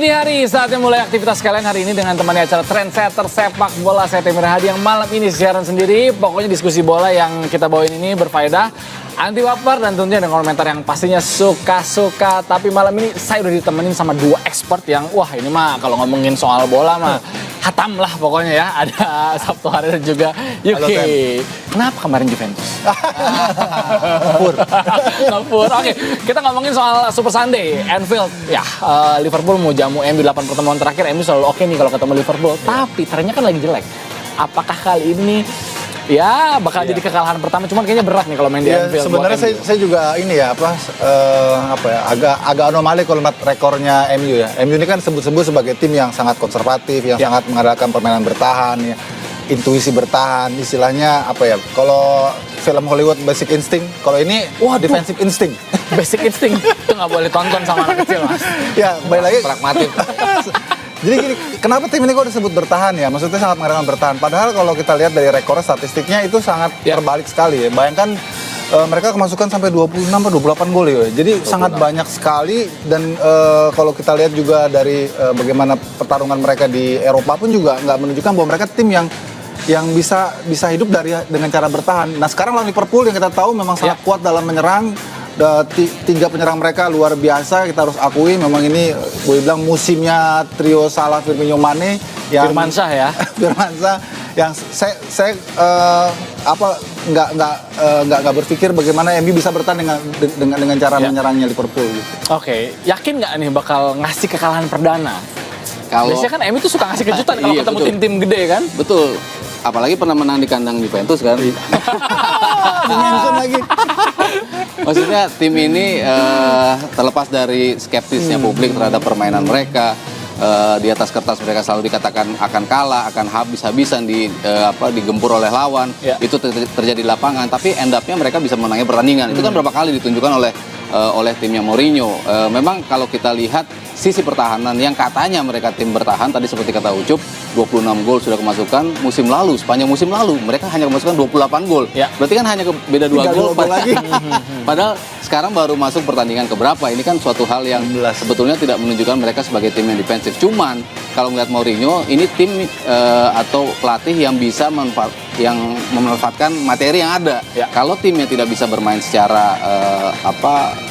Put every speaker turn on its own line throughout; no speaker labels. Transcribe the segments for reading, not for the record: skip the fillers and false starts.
Dini hari, saatnya mulai aktivitas kalian hari ini dengan temani acara Trendsetter Sepak Bola. Saya Temir Hadi yang malam ini siaran sendiri. Pokoknya diskusi bola yang kita bawain ini berfaedah, anti baper, dan tentunya dengan komentar yang pastinya suka-suka. Tapi malam ini saya udah ditemenin sama dua expert yang, wah ini mah kalau ngomongin soal bola mah hatam lah pokoknya ya. Ada Sabtu Hari dan juga Yuki. Kenapa kemarin Juventus? Ngapur. Oke, kita ngomongin soal Super Sunday, Anfield. Ya, Liverpool mau jamu MU 8 pertemuan terakhir. MU selalu oke nih kalau ketemu Liverpool. Tapi trennya kan lagi jelek. Apakah kali ini ya bakal jadi kekalahan pertama? Cuman kayaknya berat nih kalau main di Anfield.
Sebenarnya saya juga ini ya agak anomali kalau lihat rekornya MU ya. MU ini kan sebut-sebut sebagai tim yang sangat konservatif, yang sangat mengandalkan permainan bertahan ya. Intuisi bertahan, istilahnya apa ya? Kalau film Hollywood Basic Instinct, kalau ini Defensive Instinct.
Basic Instinct itu nggak boleh tonton sama anak kecil, Mas.
Ya, balik lagi
pragmatis.
Jadi gini, kenapa tim ini kok disebut bertahan ya? Maksudnya sangat mengandalkan bertahan. Padahal kalau kita lihat dari rekor statistiknya itu sangat terbalik sekali ya. Bayangkan mereka kemasukan sampai 26 atau 28 gol ya. Jadi 26. Sangat banyak sekali dan kalau kita lihat juga dari bagaimana pertarungan mereka di Eropa pun juga nggak menunjukkan bahwa mereka tim yang bisa hidup dengan cara bertahan. Nah sekarang lawan Liverpool yang kita tahu memang sangat kuat dalam menyerang. Tiga penyerang mereka luar biasa, kita harus akui memang ini boleh bilang musimnya trio Salah, Firmino, Mane yang
Firmansyah ya.
Firmansyah yang saya nggak berpikir bagaimana MU bisa bertahan dengan cara menyerangnya Liverpool gitu.
Oke, yakin nggak nih bakal ngasih kekalahan perdana? Biasanya kan MU tuh suka ngasih kejutan kalau ketemu tim-tim gede kan?
Betul. Apalagi pernah menang di kandang Juventus kan.
Dimention lagi.
Maksudnya tim ini terlepas dari skeptisnya publik terhadap permainan mereka, di atas kertas mereka selalu dikatakan akan kalah, akan habis-habisan digempur oleh lawan. Itu terjadi di lapangan, tapi end up-nya mereka bisa menangnya pertandingan. Itu kan berapa kali ditunjukkan oleh timnya Mourinho. Memang kalau kita lihat sisi pertahanan yang katanya mereka tim bertahan, tadi seperti kata Ucup, 26 gol sudah kemasukan. Musim lalu, sepanjang musim lalu mereka hanya kemasukan 28 gol. Berarti kan hanya beda 2 gol lagi. Padahal sekarang baru masuk pertandingan keberapa. Ini kan suatu hal yang sebetulnya tidak menunjukkan mereka sebagai tim yang defensif. Cuman kalau melihat Mourinho, ini tim atau pelatih yang bisa memanfaatkan materi yang ada. Kalau timnya tidak bisa bermain secara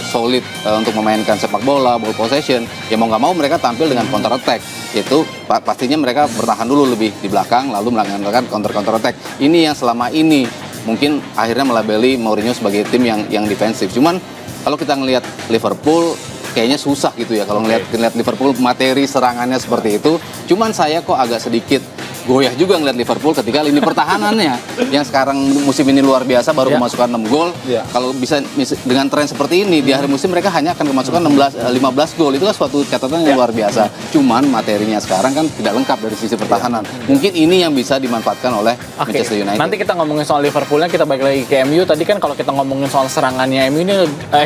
solid untuk memainkan sepak bola, ball possession, ya mau nggak mau mereka tampil dengan counter attack. Itu pastinya mereka bertahan dulu lebih di belakang, lalu melakukan counter attack. Ini yang selama ini mungkin akhirnya melabeli Mourinho sebagai tim yang defensif. Cuman kalau kita ngelihat Liverpool, kayaknya susah gitu ya kalau ngelihat Liverpool materi serangannya seperti itu. Cuman saya kok agak sedikit goyah juga ngeliat Liverpool ketika lini pertahanannya yang sekarang musim ini luar biasa, baru kemasukan 6 gol. Kalau bisa dengan tren seperti ini di akhir musim mereka hanya akan kemasukan 15 gol. Itu kan suatu catatan yang luar biasa. Cuman materinya sekarang kan tidak lengkap dari sisi pertahanan. Mungkin ini yang bisa dimanfaatkan oleh Manchester United.
Nanti kita ngomongin soal Liverpoolnya, kita balik lagi ke MU. Tadi kan kalau kita ngomongin soal serangannya MU ini,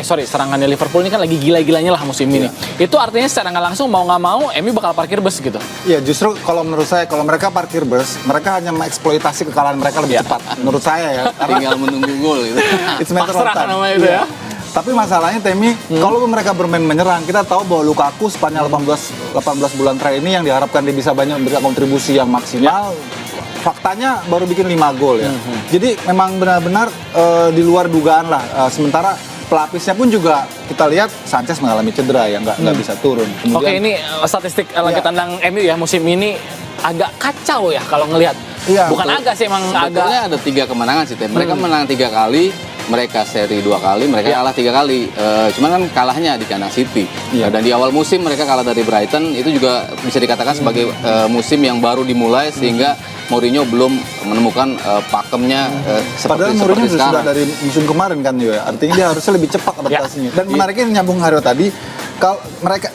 serangannya Liverpool ini kan lagi gila-gilanya lah musim ini. Itu artinya secara nggak langsung mau nggak mau MU bakal parkir bus gitu.
Iya, justru kalau menurut saya kalau mereka parkir bus, mereka hanya mengeksploitasi kekalahan mereka lebih cepat. Menurut saya ya.
Tinggal menunggu gol gitu.
It's matter of time.
Itu ya.
Tapi masalahnya Temi, kalau mereka bermain menyerang, kita tahu bahwa Lukaku sepanjang 18 bulan terakhir ini yang diharapkan dia bisa banyak memberikan kontribusi yang maksimal. Faktanya baru bikin 5 gol ya. Jadi memang benar-benar di luar dugaan lah. Sementara pelapisnya pun juga kita lihat Sanchez mengalami cedera ya, nggak bisa turun.
Kemudian, ini statistik langit tandang MU ya musim ini agak kacau ya kalau ngelihat. Bukan agak sih, emang
sebetulnya ada 3 kemenangan sih, mereka menang 3 kali, mereka seri 2 kali, mereka kalah 3 kali. Cuman kan kalahnya di kandang City. Dan di awal musim mereka kalah dari Brighton, itu juga bisa dikatakan sebagai musim yang baru dimulai sehingga Mourinho belum menemukan pakemnya seperti
Mourinho
sekarang.
Sudah dari musim kemarin kan juga. Artinya dia harusnya lebih cepat adaptasinya. Dan menariknya nyambung Hario tadi, kalau mereka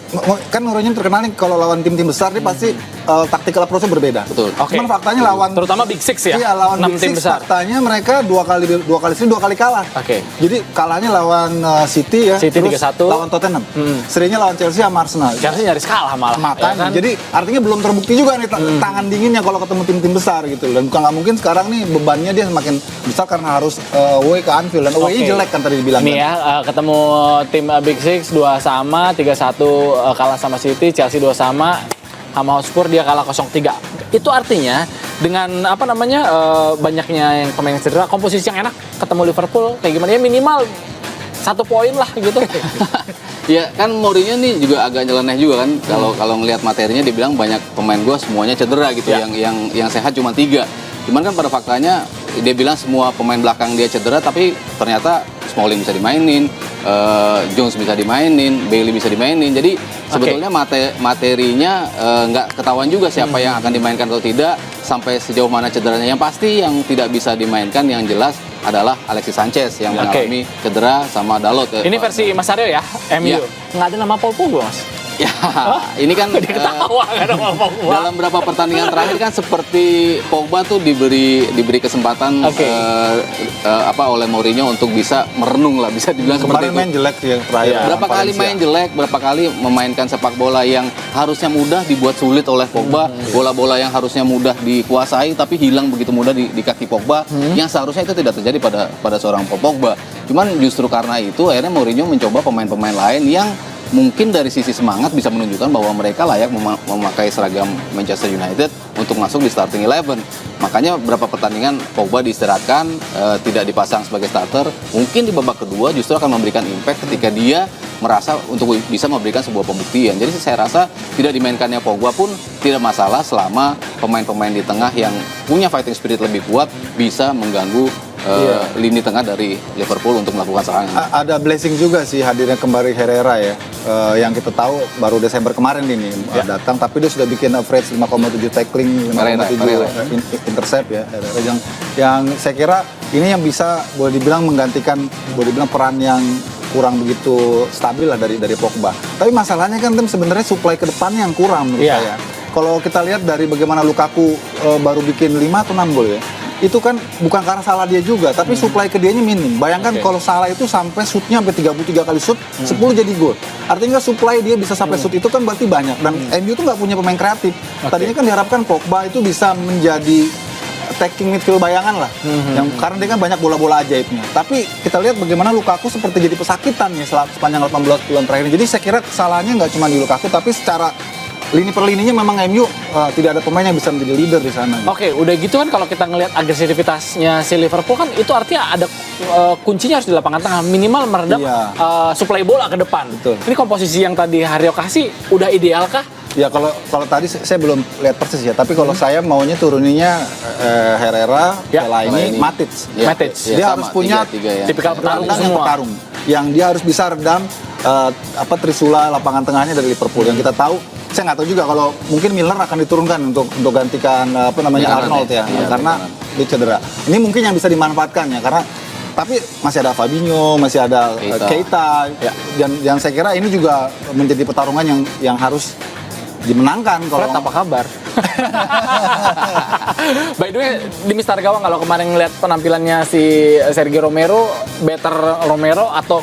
kan Mourinho terkenal nih kalau lawan tim-tim besar dia pasti tactical approach-nya berbeda.
Betul.
Oke.
Cuman faktanya lawan
Terutama Big Six ya,
Iya, lawan
6
Big
tim
Six,
besar.
faktanya mereka dua kali kalah.
Oke.
Jadi kalahnya lawan City ya,
City
terus
3-1.
lawan Tottenham. Serinya lawan Chelsea sama Arsenal.
Chelsea nyaris kalah malah.
Makanya,
ya kan?
jadi artinya belum terbukti juga nih tangan dinginnya kalau ketemu tim-tim besar gitu. Dan bukan nggak mungkin sekarang nih bebannya dia semakin besar karena harus away ke Anfield. Dan away-nya
Oke.
jelek kan tadi dibilang.
Nih
kan.
ya, ketemu tim Big Six 2-2, 3-1 kalah sama City, Chelsea 2-2 sama Hotspur dia kalah 0-3. Itu artinya dengan banyaknya yang pemain cedera, komposisi yang enak ketemu Liverpool kayak gimana ya, minimal 1 poin lah gitu.
Ya kan Mourinho nih juga agak nyeleneh juga kan kalau ngelihat materinya dia bilang banyak pemain gue semuanya cedera gitu,
Ya.
yang sehat cuma 3. Cuman kan pada faktanya dia bilang semua pemain belakang dia cedera, tapi ternyata Smalling bisa dimainin, Jones bisa dimainin, Bailey bisa dimainin. Jadi sebetulnya materinya nggak ketahuan juga siapa yang akan dimainkan atau tidak, sampai sejauh mana cederanya. Yang pasti yang tidak bisa dimainkan yang jelas adalah Alexis Sanchez yang mengalami cedera sama Dalot.
Ini versi Mas Aryo ya, MU.
Iya.
Nggak ada nama Paul Pogba, Mas.
Ya, ini kan
Dia ketawa nggak ada nama Pogba.
dalam beberapa pertandingan terakhir kan seperti Pogba tuh diberi kesempatan oleh Mourinho untuk bisa merenung lah, bisa dibilang seperti
Kemarin
itu.
main jelek sih yang terakhir.
Iya.
Berapa kali main jelek, berapa kali memainkan sepak bola yang harusnya mudah dibuat sulit oleh Pogba, bola-bola yang harusnya mudah dikuasai tapi hilang begitu mudah di kaki Pogba, yang seharusnya itu tidak terjadi pada seorang Pogba. Cuman justru karena itu akhirnya Mourinho mencoba pemain-pemain lain yang mungkin dari sisi semangat bisa menunjukkan bahwa mereka layak memakai seragam Manchester United untuk masuk di starting 11. Makanya beberapa pertandingan Pogba diistirahatkan, tidak dipasang sebagai starter. Mungkin di babak kedua justru akan memberikan impact ketika dia merasa untuk bisa memberikan sebuah pembuktian. Jadi saya rasa tidak dimainkannya Pogba pun tidak masalah selama pemain-pemain di tengah yang punya fighting spirit lebih kuat bisa mengganggu lini tengah dari Liverpool untuk melakukan serangan.
Ada blessing juga sih hadirnya kembali Herrera ya, yang kita tahu baru Desember kemarin ini datang, tapi dia sudah bikin average 5,7 tackling, 5,7 intercept ya. Yang saya kira ini yang bisa boleh dibilang menggantikan peran yang kurang begitu stabil lah dari Pogba. Tapi masalahnya kan tim sebenarnya supply ke depannya yang kurang menurut saya. Kalau kita lihat dari bagaimana Lukaku baru bikin 5 atau 6 gol ya, itu kan bukan karena salah dia juga, tapi supply ke dianya minim. Bayangkan kalau salah itu sampai shootnya sampai 33 kali shoot, 10 jadi gol. Artinya supply dia bisa sampai shoot itu kan berarti banyak. Dan MU tuh nggak punya pemain kreatif. Tadinya kan diharapkan Pogba itu bisa menjadi attacking midfield bayangan lah, yang karena dia kan banyak bola-bola ajaibnya. Tapi kita lihat bagaimana Lukaku seperti jadi pesakitan ya sepanjang 18 bulan terakhir. Jadi saya kira kesalahannya nggak cuma di Lukaku, tapi secara lini per lininya memang MU tidak ada pemain yang bisa menjadi leader di sana.
Oke, udah gitu kan kalau kita ngelihat agresivitasnya si Liverpool kan itu artinya ada kuncinya harus di lapangan tengah, minimal meredam suplai bola ke depan.
Betul.
Ini komposisi yang tadi Haryo kasih udah ideal kah?
Ya kalau tadi saya belum lihat persis ya, tapi kalau saya maunya turuninya Herrera, Fellaini, Matic.
Ya,
Matic.
ya,
Dia
sama,
harus punya
3-3 ya.
tipikal petarung
gelandang yang
semua.
petarung, yang dia harus bisa redam trisula lapangan tengahnya dari Liverpool. Yang kita tahu, saya nggak tahu juga kalau mungkin Milner akan diturunkan untuk gantikan Arnold ya, karena dia cedera. Ini mungkin yang bisa dimanfaatkan ya, karena tapi masih ada Fabinho, masih ada Keita, dan saya kira ini juga menjadi pertarungan yang harus dimenangkan.
Fred, apa kabar? By the way, di Mister Gawang kalau kemarin ngeliat penampilannya si Sergio Romero, better Romero atau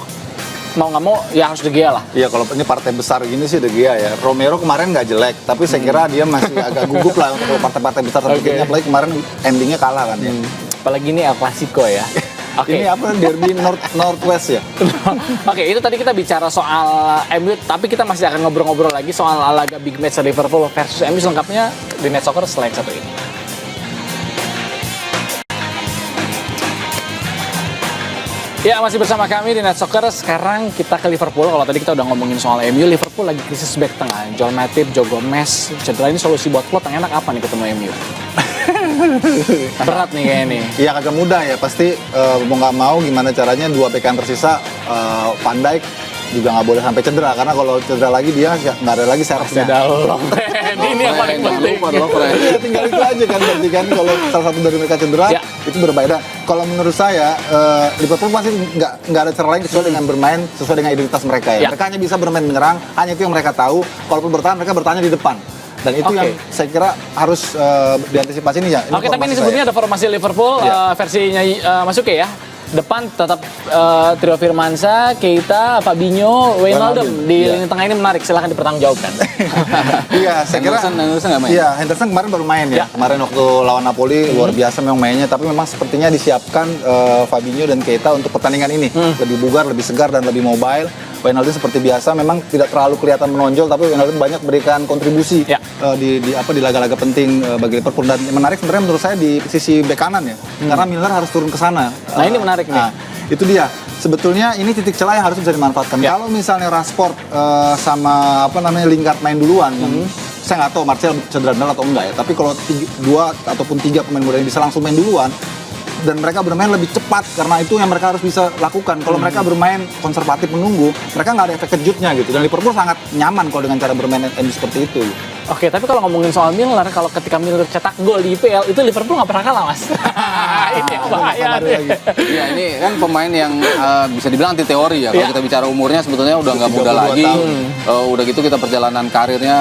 mau nggak mau ya harus De Gea lah.
Iya, kalau ini partai besar gini sih De Gea ya. Romero kemarin nggak jelek, tapi saya kira dia masih agak gugup lah untuk partai-partai besar seperti apalagi kemarin endingnya kalah kan ya.
Apalagi ini El Clasico ya.
Ini apa, derby Northwest ya?
Oke, itu tadi kita bicara soal MU, tapi kita masih akan ngobrol-ngobrol lagi soal laga big match Liverpool versus MU selengkapnya di Net Soccer selain satu ini. Ya, masih bersama kami di Net Soccer. Sekarang kita ke Liverpool. Kalau tadi kita udah ngomongin soal MU, Liverpool lagi krisis back tengah. Joel Matip, Joe Gomez, cedera. Ini solusi buat klub yang enak apa nih ketemu MU? Berat nih kayaknya nih.
Iya, agak mudah ya. Pasti mau nggak mau gimana caranya dua bek yang tersisa, Van Dijk juga nggak boleh sampai cedera. Karena kalau cedera lagi dia nggak ada lagi servisnya.
Ini yang paling penting.
Iya, tinggal itu aja kan berarti kan kalau salah satu dari mereka cedera itu berbeda. Kalau menurut saya Liverpool pasti nggak ada cara lain kecuali dengan bermain sesuai dengan identitas mereka ya. Mereka hanya bisa bermain menyerang, hanya itu yang mereka tahu. Kalaupun bertahan mereka bertahannya di depan. Dan itu
Oke.
yang saya kira harus diantisipasi ini ya.
Oke, tapi ini
formasi
sebetulnya
saya.
ada formasi Liverpool versinya Masuke ya. Depan tetap trio Firmansyah, Keita, Fabinho, Wijnaldum. Di
Iya.
lini tengah ini menarik, silahkan dipertanggungjawabkan.
Iya, saya kira.
Henderson nggak main?
Iya, Henderson kemarin baru main ya.
Ya.
Kemarin waktu lawan Napoli luar biasa memang mainnya, tapi memang sepertinya disiapkan Fabinho dan Keita untuk pertandingan ini. Lebih bugar, lebih segar dan lebih mobile. Wijnaldum seperti biasa memang tidak terlalu kelihatan menonjol, tapi Wijnaldum banyak berikan kontribusi
Ya.
di laga-laga penting bagi Liverpool. Dan yang menarik sebenarnya menurut saya di sisi bek kanan ya, karena Milner harus turun ke sana.
Nah, ini menarik nih.
Nah, itu dia. Sebetulnya ini titik celah yang harus bisa dimanfaatkan.
Ya.
Kalau misalnya Rashford sama Lingard main duluan, saya nggak tahu Martial cedera benar atau enggak ya. Tapi kalau 2 ataupun 3 pemain muda yang bisa langsung main duluan, dan mereka bermain lebih cepat, karena itu yang mereka harus bisa lakukan. Kalau mereka bermain konservatif menunggu, mereka nggak ada efek kejutnya gitu. Dan Liverpool sangat nyaman kalau dengan cara bermain MU seperti itu.
Oke, tapi kalau ngomongin soal Milner, kalau ketika Milner cetak gol di IPL, itu Liverpool nggak pernah kalah, Mas. Ini yang bahaya nih.
Iya, ini kan pemain yang bisa dibilang anti teori ya. Kalau
Iya.
kita bicara umurnya sebetulnya udah nggak muda
32
lagi.
tahun.
Udah gitu kita perjalanan karirnya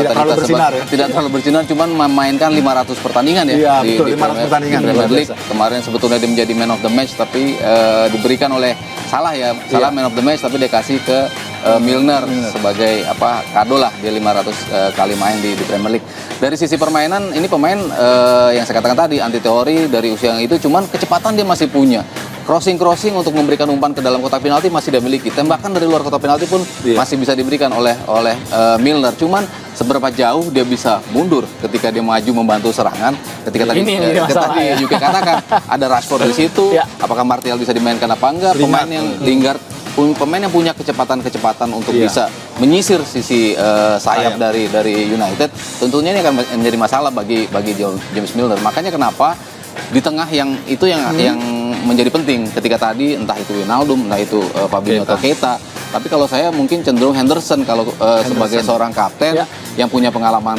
Tidak terlalu bersinar ya.
tidak terlalu bersinar, cuman memainkan 500 pertandingan ya
Iya, betul, 500 pertandingan,
Premier
luar
League.
biasa.
Kemarin sebetulnya dia menjadi man of the match, tapi diberikan oleh Salah
Iya.
man of the match, tapi dia kasih ke Milner sebagai kado lah, dia 500 kali main di Premier League. Dari sisi permainan, ini pemain yang saya katakan tadi anti teori dari usia yang itu, cuman kecepatan dia masih punya. Crossing untuk memberikan umpan ke dalam kotak penalti masih dia miliki. Tembakan dari luar kotak penalti pun masih bisa diberikan oleh Milner. Cuman seberapa jauh dia bisa mundur ketika dia maju membantu serangan. Ketika tadi
Ini yang jadi masalah,
tadi
ya.
Yuki katakan ada Rashford di situ.
Ya.
Apakah Martial bisa dimainkan apa enggak? Pemain yang Lingard, pemain yang punya kecepatan untuk
Iya.
bisa menyisir sisi sayap dari United, tentunya ini akan menjadi masalah bagi James Milner. Makanya kenapa di tengah yang menjadi penting ketika tadi entah itu Wijnaldum, entah itu Fabinho atau Keita. Tapi kalau saya mungkin cenderung Henderson kalau sebagai seorang kapten
Ya.
yang punya pengalaman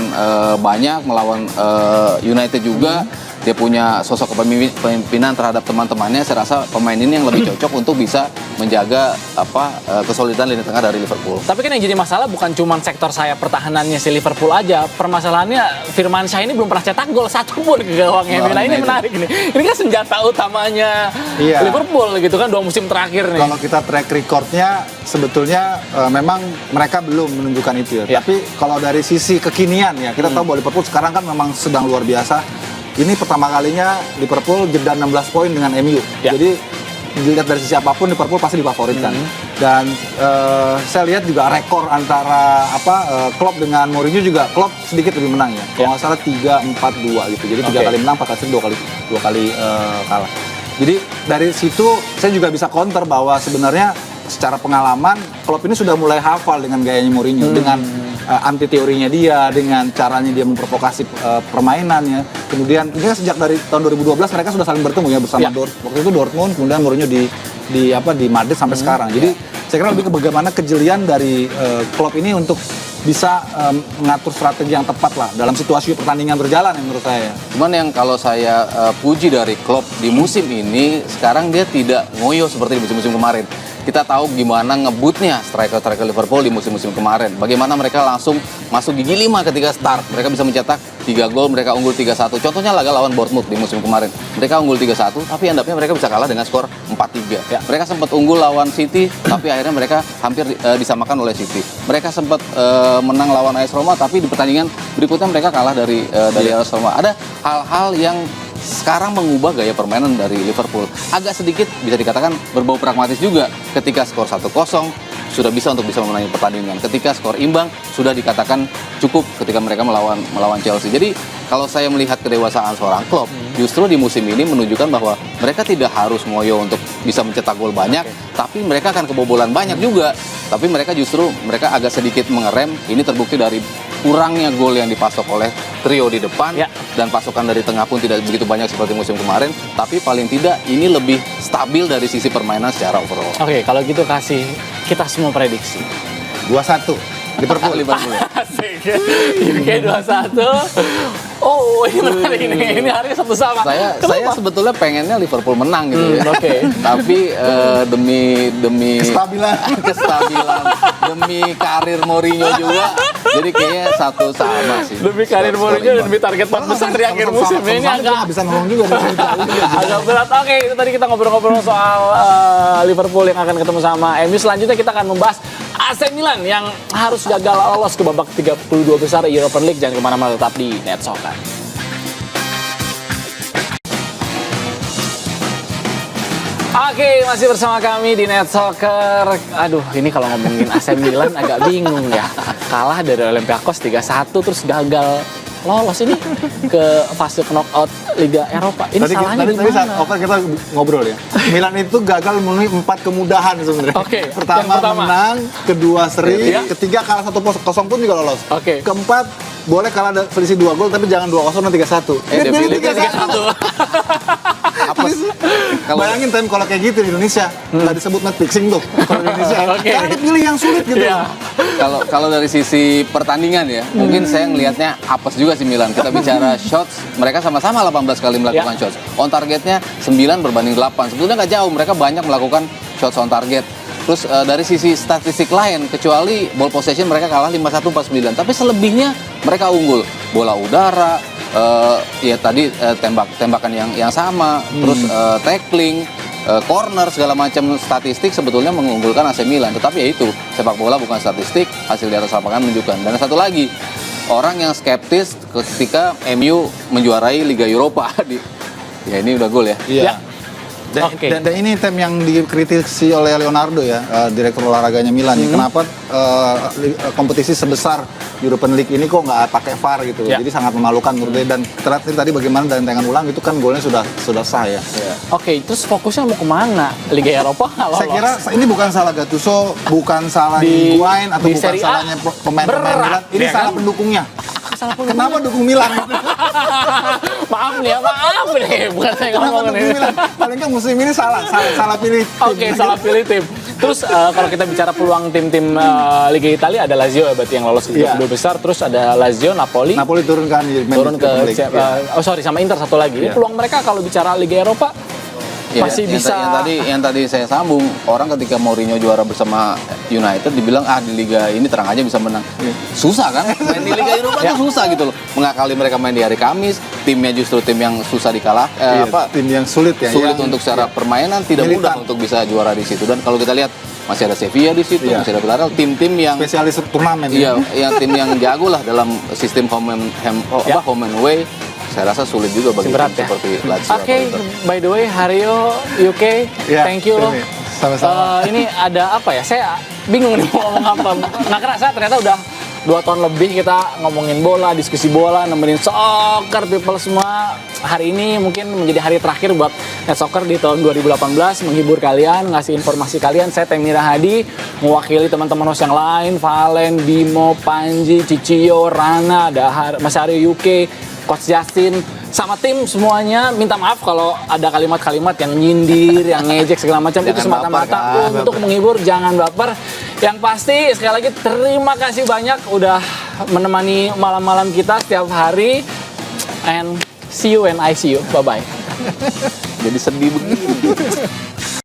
banyak melawan United juga. Dia punya sosok kepemimpinan terhadap teman-temannya. Saya rasa pemain ini yang lebih cocok untuk bisa menjaga kesolidan lini tengah dari Liverpool.
Tapi kan yang jadi masalah bukan cuma sektor sayap pertahanannya si Liverpool aja. Permasalahannya Firmansyah ini belum pernah cetak gol satu pun ke gawang MU. Nah, ini menarik nih. Ini kan senjata utamanya
Iya.
Liverpool gitu kan 2 musim terakhir nih.
Kalau kita track recordnya sebetulnya memang mereka belum menunjukkan itu ya.
Ya.
Tapi kalau dari sisi kekinian ya, kita tahu bahwa Liverpool sekarang kan memang sedang luar biasa. Ini pertama kalinya Liverpool jeda 16 poin dengan MU.
Ya.
Jadi dilihat dari sisi apapun Liverpool pasti difavoritkan. Dan saya lihat juga rekor antara Klopp dengan Mourinho juga Klopp sedikit lebih menang ya. Kalau nggak salah 3-4-2 gitu. Jadi 3 kali menang, 4 kali 2 kali kalah. Jadi dari situ saya juga bisa counter bahwa sebenarnya secara pengalaman Klopp ini sudah mulai hafal dengan gayanya Mourinho, dengan anti teorinya dia, dengan caranya dia memprovokasi permainannya. Kemudian ini kan sejak dari tahun 2012 mereka sudah saling bertemu ya bersama waktu itu Dortmund, kemudian Mourinho di Madrid sampai sekarang. Jadi saya kira lebih ke bagaimana kejelian dari Klopp ini untuk bisa mengatur strategi yang tepat lah dalam situasi pertandingan berjalan yang menurut saya.
Cuman yang kalau saya puji dari Klopp di musim ini, sekarang dia tidak ngoyo seperti di musim-musim kemarin. Kita tahu gimana ngebutnya striker-striker Liverpool di musim-musim kemarin. Bagaimana mereka langsung masuk gigi 5 ketika start. Mereka bisa mencetak 3 gol, mereka unggul 3-1. Contohnya laga lawan Bournemouth di musim kemarin. Mereka unggul 3-1, tapi endapnya mereka bisa kalah dengan skor 4-3.
Ya.
Mereka sempat unggul lawan City, tapi akhirnya mereka hampir disamakan oleh City. Mereka sempat menang lawan AS Roma, tapi di pertandingan berikutnya mereka kalah dari AS Roma. Ada hal-hal yang sekarang mengubah gaya permainan dari Liverpool. Agak sedikit bisa dikatakan berbau pragmatis juga. Ketika skor 1-0 sudah bisa untuk bisa memenangi pertandingan. Ketika skor imbang sudah dikatakan cukup ketika mereka melawan Chelsea. Jadi kalau saya melihat kedewasaan seorang Klopp, justru di musim ini menunjukkan bahwa mereka tidak harus ngoyo untuk bisa mencetak gol banyak, tapi mereka akan kebobolan banyak juga. Tapi mereka agak sedikit mengerem. Ini terbukti dari kurangnya gol yang dipasok oleh trio di depan, dan pasokan dari tengah pun tidak begitu banyak seperti musim kemarin. Tapi paling tidak ini lebih stabil dari sisi permainan secara overall.
Oke, kalau gitu kasih kita semua prediksi.
2-1 Liverpool.
Liverpool.
Asik. UK 21. Oh, ini menarik ini. Ini hari satu sama.
Saya
Kenapa?
sebetulnya pengennya Liverpool menang gitu ya.
Oke.
Tapi demi
Kestabilan.
demi karir Mourinho juga. Jadi kayaknya satu sama sih.
Demi karir Mourinho dan demi target 4 besar di akhir musim ini agak
bisa ngomong juga.
agak berat. Oke, itu tadi kita ngobrol-ngobrol soal Liverpool yang akan ketemu sama MU. Selanjutnya kita akan membahas AC Milan yang harus gagal lolos ke babak 32 besar Europa League. Jangan kemana-mana, tetap di Net Soccer. Oke, masih bersama kami di Net Soccer. Aduh, ini kalau ngomongin AC Milan agak bingung ya. Kalah dari Olympiakos 3-1 terus gagal lolos ini ke fase knockout Liga Eropa. Ini salahnya di mana?
Oke, kita ngobrol ya. Milan itu gagal memenuhi 4 kemudahan sebenarnya.
Oke,
Pertama,
yang pertama.
menang, kedua seri,
Iya.
ketiga kalah 1-0 pun juga lolos.
Oke.
Keempat, boleh kalah selisih 2 gol tapi jangan 2-0 dan 3-1.
Dia pilih
3-1.
Kalau-
Bayangin time kalau kayak gitu di Indonesia, nggak disebut match fixing tuh kalau di Indonesia.
Oke.
Karena dipilih yang sulit gitu.
Iya.
Kalau dari sisi pertandingan ya, mungkin saya ngelihatnya apes juga sih Milan. Kita bicara shots, mereka sama-sama 18 kali melakukan
Ya.
shots. On targetnya 9 berbanding 8. Sebetulnya nggak jauh, mereka banyak melakukan shots on target. Terus dari sisi statistik lain, kecuali ball possession mereka kalah 51-49. Tapi selebihnya mereka unggul. Bola udara, ya tadi tembakan yang sama, terus tackling, corner segala macam statistik sebetulnya mengunggulkan AC Milan. Tetapi ya itu, sepak bola bukan statistik, hasil di atas lapangan menunjukkan. Dan satu lagi, orang yang skeptis ketika MU menjuarai Liga Eropa ya ini udah gol ya.
Iya.
Ya.
Dan,
Oke.
dan ini tim yang dikritisi oleh Leonardo ya, direktur olahraganya Milan. Kenapa kompetisi sebesar European League ini kok nggak pakai VAR gitu?
Ya.
Jadi sangat memalukan menurut dia. Dan terakhir tadi bagaimana dalam tayangan ulang itu kan golnya sudah sah ya.
Oke, terus fokusnya mau kemana? Liga Eropa nggak lolos?
Saya kira ini bukan salah Gattuso, bukan salah
Di-
Higuain atau
di
bukan
Serie A
salahnya pemain-pemain
berat,
Milan. Ini
ya
salah
kan?
pendukungnya.
Salah
Kenapa dukung Milan?
maaf nih ya, maaf nih. Bukan saya
Kenapa
ngomong
dukung
ini.
Milan? Paling kan musim ini salah pilih. tim.
Oke, salah pilih tim. Terus kalau kita bicara peluang tim-tim Liga Italia, ada Lazio ya berarti yang lolos ke
Iya.
2 besar. Terus ada Lazio, Napoli,
Napoli turun kan di
turun ke
Premier League. Iya.
sama Inter satu lagi. Ini
Iya.
peluang mereka kalau bicara Liga Eropa
Ya,
masih
yang
bisa.
yang tadi saya sambung, orang ketika Mourinho juara bersama United dibilang di liga ini terang aja bisa menang. Susah kan? Main di Liga Eropa
Ya.
tuh susah gitu loh. Mengakali mereka main di hari Kamis, timnya justru tim yang susah dikalah
Iya, tim yang sulit ya.
sulit
yang-
untuk secara permainan, tidak
Militan.
mudah untuk bisa juara di situ. Dan kalau kita lihat masih ada Sevilla di situ,
Iya.
masih ada Villarreal, tim-tim yang
spesialis turnamen
iya,
ya.
yang tim yang jago lah dalam sistem home
Ya.
and away. Saya rasa sulit juga bagi
Berat
tim
ya.
seperti Lazio.
Oke,
atau Inter.
by the way, Hario, UK,
Iya,
thank you loh.
ini, sama-sama.
Ini ada apa ya? Saya bingung nih mau ngomong apa. Nggak kerasa ternyata udah 2 tahun lebih kita ngomongin bola, diskusi bola, nemenin soccer people semua. Hari ini mungkin menjadi hari terakhir buat Net Soccer di tahun 2018, menghibur kalian, ngasih informasi kalian. Saya Temira Hadi, mewakili teman-teman host yang lain, Valen, Bimo, Panji, Cicio, Rana, ada Mas Aryo UK, Coach Justin, sama tim semuanya. Minta maaf kalau ada kalimat-kalimat yang nyindir, yang ngejek segala macam. Itu
Jangan
semata-mata
baper,
untuk menghibur, jangan baper. Yang pasti sekali lagi terima kasih banyak udah menemani malam-malam kita setiap hari. And see you when I see you. Bye-bye.
Jadi sedih begini.